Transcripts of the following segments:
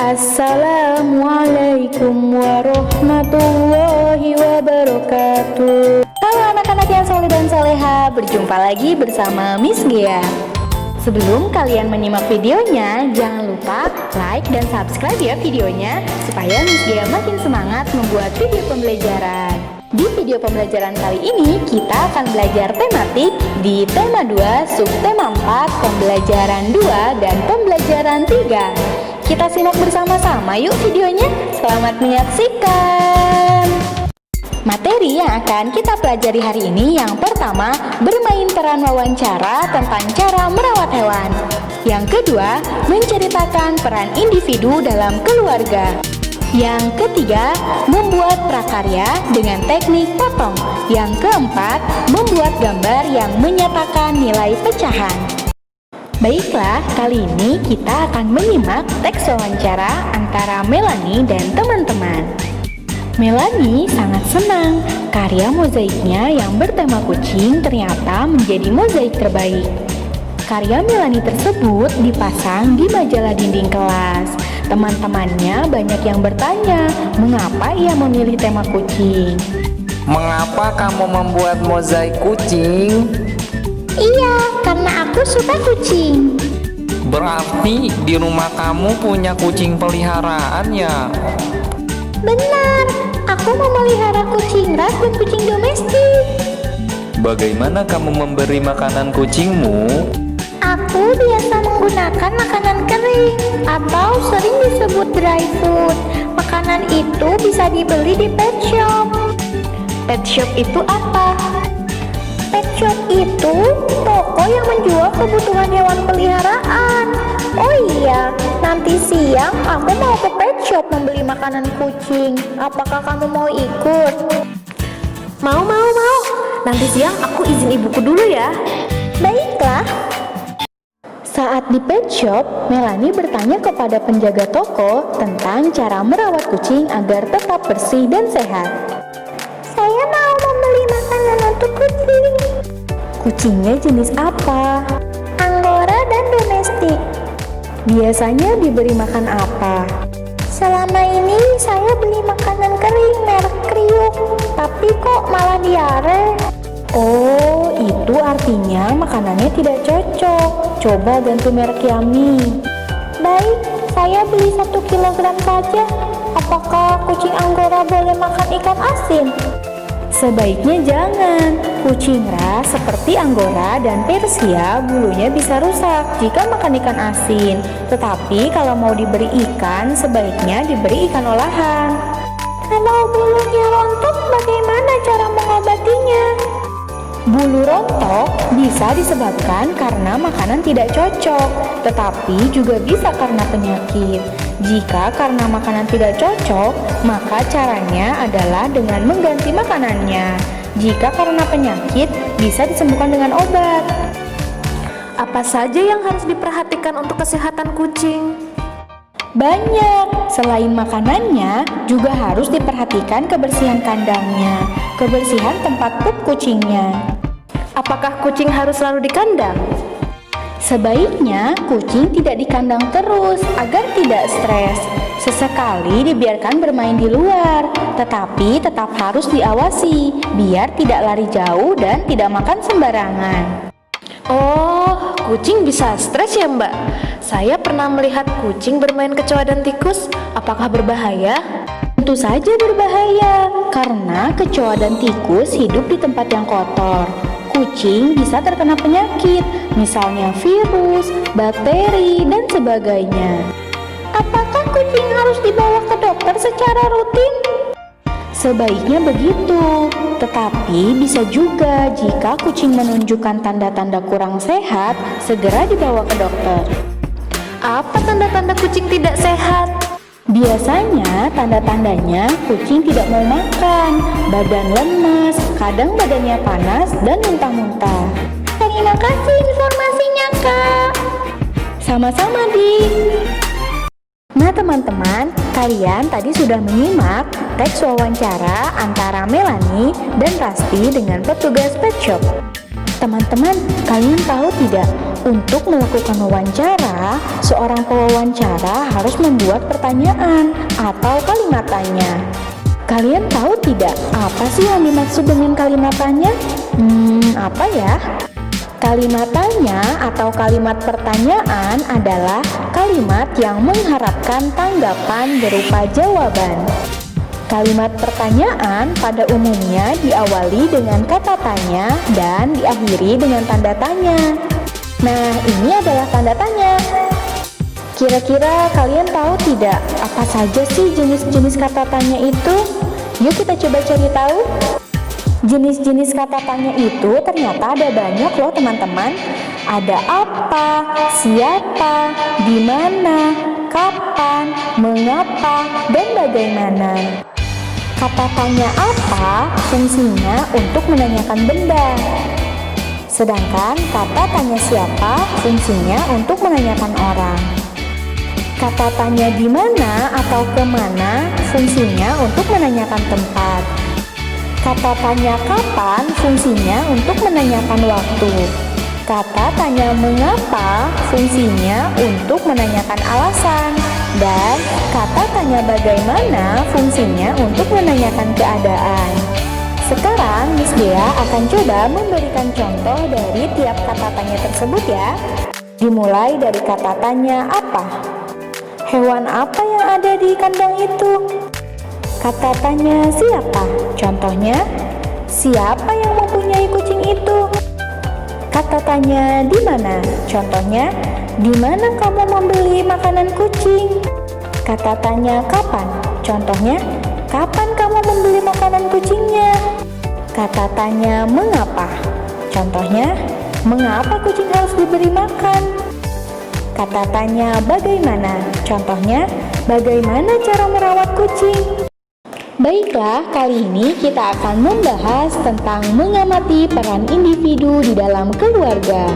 Assalamualaikum warahmatullahi wabarakatuh. Halo anak-anak yang soleh dan soleha, berjumpa lagi bersama Miss Gea. Sebelum kalian menyimak videonya, jangan lupa like dan subscribe ya videonya, supaya Miss Gea makin semangat membuat video pembelajaran. Di video pembelajaran kali ini, kita akan belajar tematik di tema 2, subtema 4, pembelajaran 2, dan pembelajaran 3. Kita simak bersama-sama yuk videonya. Selamat menyaksikan. Materi yang akan kita pelajari hari ini yang pertama, bermain peran wawancara tentang cara merawat hewan. Yang kedua, menceritakan peran individu dalam keluarga. Yang ketiga, membuat prakarya dengan teknik potong. Yang keempat, membuat gambar yang menyatakan nilai pecahan. Baiklah, kali ini kita akan menyimak teks wawancara antara Melanie dan teman-teman. Melanie sangat senang karya mozaiknya yang bertema kucing ternyata menjadi mozaik terbaik. Karya Melanie tersebut dipasang di majalah dinding kelas. Teman-temannya banyak yang bertanya, mengapa ia memilih tema kucing? Mengapa kamu membuat mozaik kucing? Iya, karena aku suka kucing. Berarti di rumah kamu punya kucing peliharaan ya? Benar, aku memelihara kucing ras dan kucing domestik. Bagaimana kamu memberi makanan kucingmu? Aku biasa menggunakan makanan kering atau sering disebut dry food. Makanan itu bisa dibeli di pet shop. Pet shop itu apa? Pet shop itu toko yang menjual kebutuhan hewan peliharaan. Oh iya, nanti siang aku mau ke pet shop membeli makanan kucing. Apakah kamu mau ikut? Mau. Nanti siang aku izin ibuku dulu ya. Baiklah. Saat di pet shop, Melanie bertanya kepada penjaga toko tentang cara merawat kucing agar tetap bersih dan sehat. Saya mau membeli makanan untuk kucing. Kucingnya jenis apa? Anggora dan domestik. Biasanya diberi makan apa? Selama ini saya beli makanan kering merek Kriuk, tapi kok malah diare? Oh, itu artinya makanannya tidak cocok. Coba ganti merek Yummy. Baik, saya beli 1 kilogram saja. Apakah kucing Anggora boleh makan ikan asin? Sebaiknya jangan. Kucing ras seperti Anggora dan Persia bulunya bisa rusak jika makan ikan asin. Tetapi kalau mau diberi ikan, sebaiknya diberi ikan olahan. Kalau bulunya rontok, bagaimana cara mengobatinya? Bulu rontok bisa disebabkan karena makanan tidak cocok, tetapi juga bisa karena penyakit. Jika karena makanan tidak cocok, maka caranya adalah dengan mengganti makanannya. Jika karena penyakit, bisa disembuhkan dengan obat. Apa saja yang harus diperhatikan untuk kesehatan kucing? Banyak, selain makanannya, juga harus diperhatikan kebersihan kandangnya, kebersihan tempat pup kucingnya. Apakah kucing harus selalu di kandang? Sebaiknya kucing tidak di kandang terus agar tidak stres. Sesekali dibiarkan bermain di luar, tetapi tetap harus diawasi biar tidak lari jauh dan tidak makan sembarangan. Oh, kucing bisa stres ya Mbak? Saya pernah melihat kucing bermain kecoa dan tikus. Apakah berbahaya? Tentu saja berbahaya, karena kecoa dan tikus hidup di tempat yang kotor. Kucing bisa terkena penyakit, misalnya virus, bakteri, dan sebagainya. Apakah kucing harus dibawa ke dokter secara rutin? Sebaiknya begitu, tetapi bisa juga jika kucing menunjukkan tanda-tanda kurang sehat, segera dibawa ke dokter. Apa tanda-tanda kucing tidak sehat? Biasanya tanda-tandanya kucing tidak mau makan, badan lemas, kadang badannya panas dan muntah-muntah. Terima kasih informasinya, Kak. Sama-sama, Di. Nah teman-teman, kalian tadi sudah menyimak teks wawancara antara Melanie dan Rasti dengan petugas pet shop. Teman-teman, kalian tahu tidak Untuk melakukan wawancara, seorang pewawancara harus membuat pertanyaan atau kalimat tanya. Kalian tahu tidak apa sih yang dimaksud dengan kalimat tanya? Apa ya? Kalimat tanya atau kalimat pertanyaan adalah kalimat yang mengharapkan tanggapan berupa jawaban. Kalimat pertanyaan pada umumnya diawali dengan kata tanya dan diakhiri dengan tanda tanya. Nah, ini adalah tanda tanya. Kira-kira kalian tahu tidak apa saja sih jenis-jenis kata tanya itu? Yuk kita coba cari tahu. Jenis-jenis kata tanya itu ternyata ada banyak loh teman-teman. Ada apa, siapa, di mana, kapan, mengapa, dan bagaimana. Kata tanya apa fungsinya untuk menanyakan benda. Sedangkan kata tanya siapa fungsinya untuk menanyakan orang. Kata tanya di mana atau kemana fungsinya untuk menanyakan tempat. Kata tanya kapan fungsinya untuk menanyakan waktu. Kata tanya mengapa fungsinya untuk menanyakan alasan. Dan kata tanya bagaimana fungsinya untuk menanyakan keadaan. Sekarang Miss Gea akan coba memberikan contoh dari tiap kata tanya tersebut ya. Dimulai dari kata tanya apa. Hewan apa yang ada di kandang itu? Kata tanya siapa? Contohnya, siapa yang mempunyai kucing itu? Kata tanya di mana? Contohnya, di mana kamu membeli makanan kucing? Kata tanya kapan? Contohnya, kapan kamu membeli makanan kucingnya? Kata tanya mengapa? Contohnya, mengapa kucing harus diberi makan? Kata tanya bagaimana? Contohnya, bagaimana cara merawat kucing? Baiklah, kali ini kita akan membahas tentang mengamati peran individu di dalam keluarga.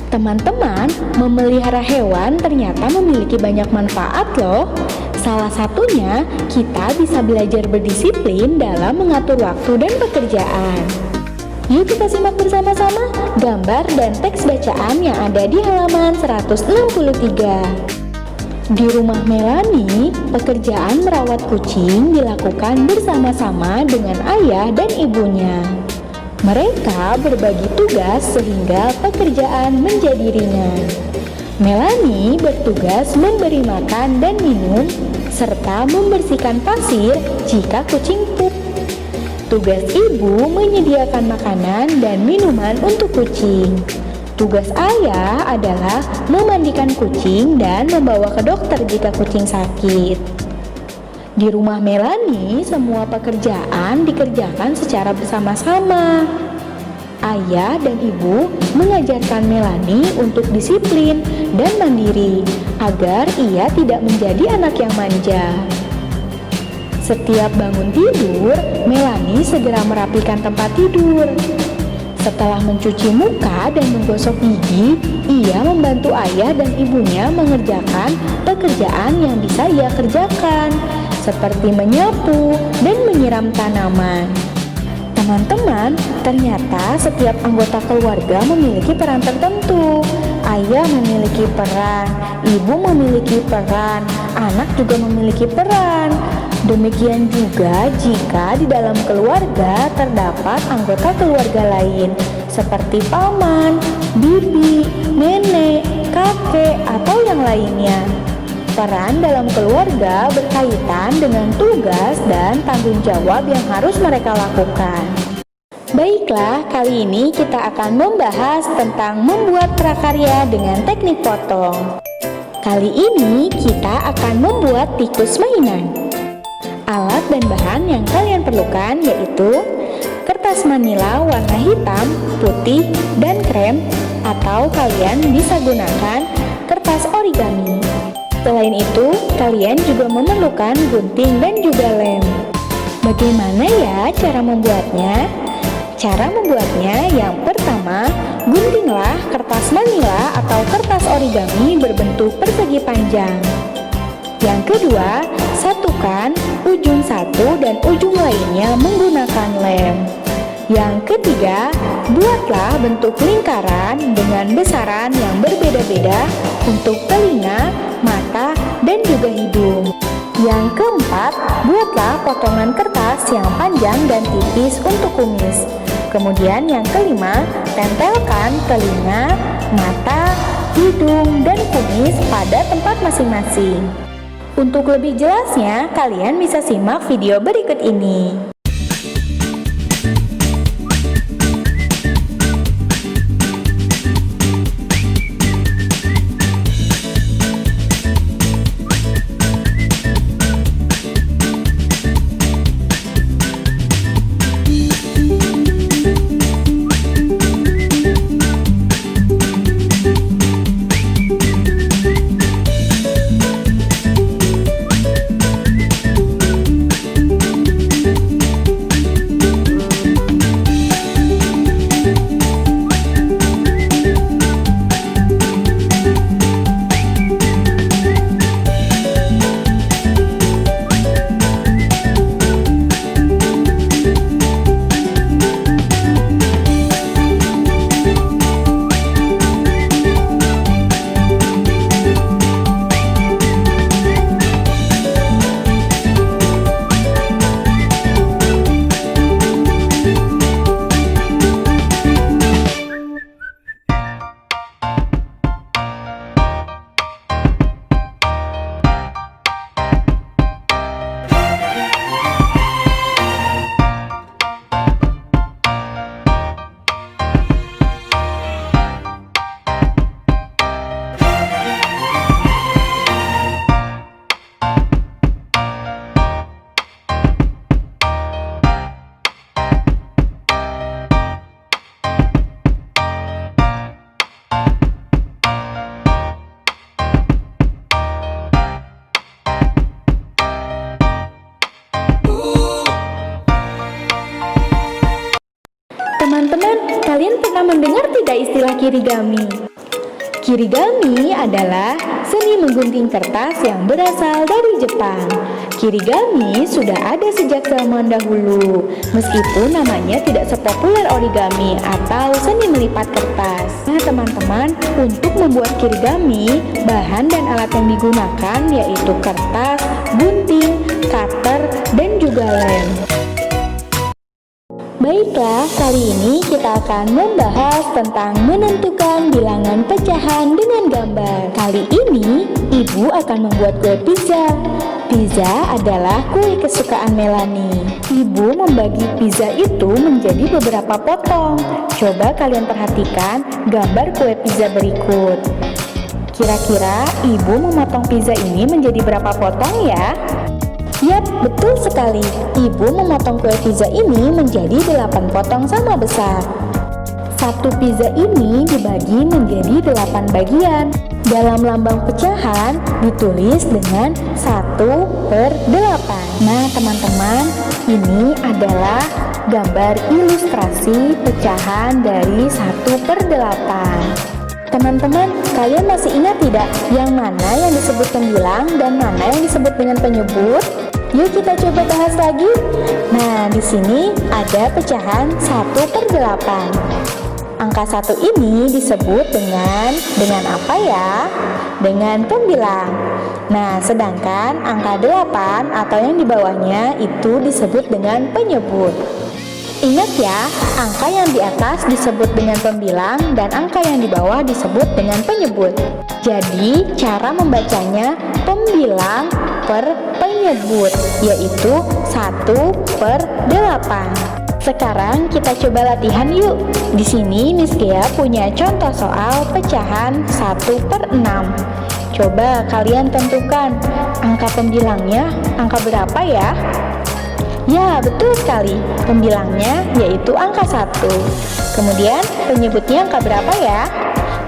Teman-teman, memelihara hewan ternyata memiliki banyak manfaat loh. Salah satunya, kita bisa belajar berdisiplin dalam mengatur waktu dan pekerjaan. Yuk kita simak bersama-sama gambar dan teks bacaan yang ada di halaman 163. Di rumah Melani, pekerjaan merawat kucing dilakukan bersama-sama dengan ayah dan ibunya. Mereka berbagi tugas sehingga pekerjaan menjadi ringan. Melani bertugas memberi makan dan minum, serta membersihkan pasir jika kucing pup. Tugas ibu menyediakan makanan dan minuman untuk kucing. Tugas ayah adalah memandikan kucing dan membawa ke dokter jika kucing sakit. Di rumah Melani, semua pekerjaan dikerjakan secara bersama-sama. Ayah dan ibu mengajarkan Melani untuk disiplin dan mandiri agar ia tidak menjadi anak yang manja. Setiap bangun tidur, Melani segera merapikan tempat tidur. Setelah mencuci muka dan menggosok gigi, ia membantu ayah dan ibunya mengerjakan pekerjaan yang bisa ia kerjakan, seperti menyapu dan menyiram tanaman. Teman-teman, ternyata setiap anggota keluarga memiliki peran tertentu. Ayah memiliki peran, ibu memiliki peran, anak juga memiliki peran. Demikian juga jika di dalam keluarga terdapat anggota keluarga lain seperti paman, bibi, nenek, kakek, atau yang lainnya. Peran dalam keluarga berkaitan dengan tugas dan tanggung jawab yang harus mereka lakukan. Baiklah, kali ini kita akan membahas tentang membuat prakarya dengan teknik potong. Kali ini kita akan membuat tikus mainan. Alat dan bahan yang kalian perlukan yaitu kertas manila warna hitam, putih, dan krem, atau kalian bisa gunakan kertas origami. Selain itu, kalian juga memerlukan gunting dan juga lem. Bagaimana ya cara membuatnya? Cara membuatnya yang pertama, guntinglah kertas manila atau kertas origami berbentuk persegi panjang. Yang kedua, satukan ujung satu dan ujung lainnya menggunakan lem. Yang ketiga, buatlah bentuk lingkaran dengan besaran yang berbeda-beda untuk telinga, mata, dan juga hidung. Yang keempat, buatlah potongan kertas yang panjang dan tipis untuk kumis. Kemudian yang kelima, tempelkan telinga, mata, hidung, dan kumis pada tempat masing-masing. Untuk lebih jelasnya, kalian bisa simak video berikut ini. Teman-teman, kalian pernah mendengar tidak istilah kirigami? Kirigami adalah seni menggunting kertas yang berasal dari Jepang. Kirigami sudah ada sejak zaman dahulu, meskipun namanya tidak sepopuler origami atau seni melipat kertas. Nah teman-teman, untuk membuat kirigami, bahan dan alat yang digunakan yaitu kertas, gunting, cutter, dan juga lem. Baiklah, kali ini kita akan membahas tentang menentukan bilangan pecahan dengan gambar. Kali ini, Ibu akan membuat kue pizza. Pizza adalah kue kesukaan Melanie. Ibu membagi pizza itu menjadi beberapa potong. Coba kalian perhatikan gambar kue pizza berikut. Kira-kira Ibu memotong pizza ini menjadi berapa potong ya? Yap, betul sekali. Ibu memotong kue pizza ini menjadi 8 potong sama besar. Satu pizza ini dibagi menjadi 8 bagian. Dalam lambang pecahan ditulis dengan 1/8. Nah teman-teman, ini adalah gambar ilustrasi pecahan dari 1/8. Teman-teman, kalian masih ingat tidak yang mana yang disebut pembilang dan mana yang disebut dengan penyebut? Yuk kita coba bahas lagi. Nah, di sini ada pecahan 1/8. Angka 1 ini disebut dengan apa ya? Dengan pembilang. Nah, sedangkan angka 8 atau yang di bawahnya itu disebut dengan penyebut. Ingat ya, angka yang di atas disebut dengan pembilang dan angka yang di bawah disebut dengan penyebut. Jadi, cara membacanya pembilang per penyebut, yaitu 1/8. Sekarang kita coba latihan yuk. Di sini Miss Gea punya contoh soal pecahan 1/6. Coba kalian tentukan angka pembilangnya angka berapa ya? Ya, betul sekali. Pembilangnya yaitu angka 1. Kemudian penyebutnya angka berapa ya?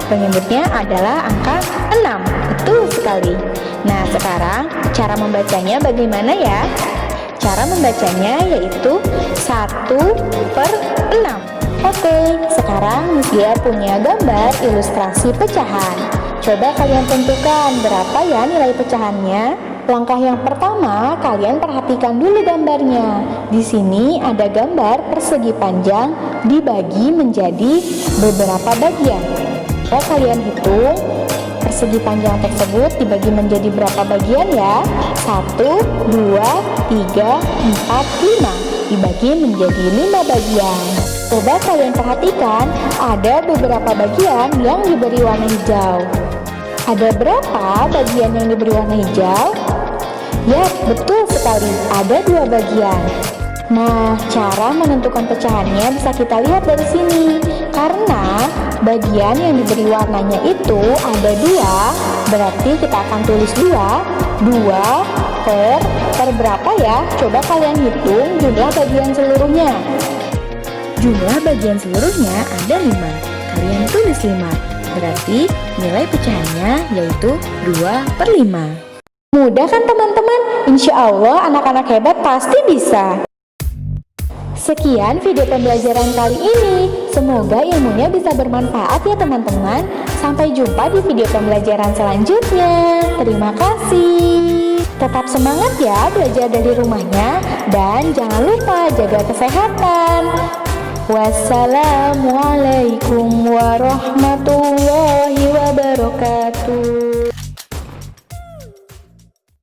Penyebutnya adalah angka 6. Betul sekali. Nah, sekarang cara membacanya bagaimana ya? Cara membacanya yaitu 1/6. Oke, sekarang Miss Gia punya gambar ilustrasi pecahan. Coba kalian tentukan berapa ya nilai pecahannya? Langkah yang pertama, kalian perhatikan dulu gambarnya. Di sini ada gambar persegi panjang dibagi menjadi beberapa bagian. Coba kalian hitung persegi panjang tersebut dibagi menjadi berapa bagian ya? 1, 2, 3, 4, 5. Dibagi menjadi 5 bagian. Coba kalian perhatikan, ada beberapa bagian yang diberi warna hijau. Ada berapa bagian yang diberi warna hijau? Ya, betul sekali, ada 2 bagian. Nah, cara menentukan pecahannya bisa kita lihat dari sini. Karena bagian yang diberi warnanya itu ada 2, berarti kita akan tulis 2 per berapa ya? Coba kalian hitung jumlah bagian seluruhnya. Jumlah bagian seluruhnya ada 5. Kalian tulis 5. Berarti nilai pecahannya yaitu 2/5. Mudah kan teman-teman? Insya Allah anak-anak hebat pasti bisa. Sekian video pembelajaran kali ini. Semoga ilmunya bisa bermanfaat ya teman-teman. Sampai jumpa di video pembelajaran selanjutnya. Terima kasih. Tetap semangat ya belajar dari rumahnya. Dan jangan lupa jaga kesehatan. Wassalamualaikum warahmatullahi wabarakatuh.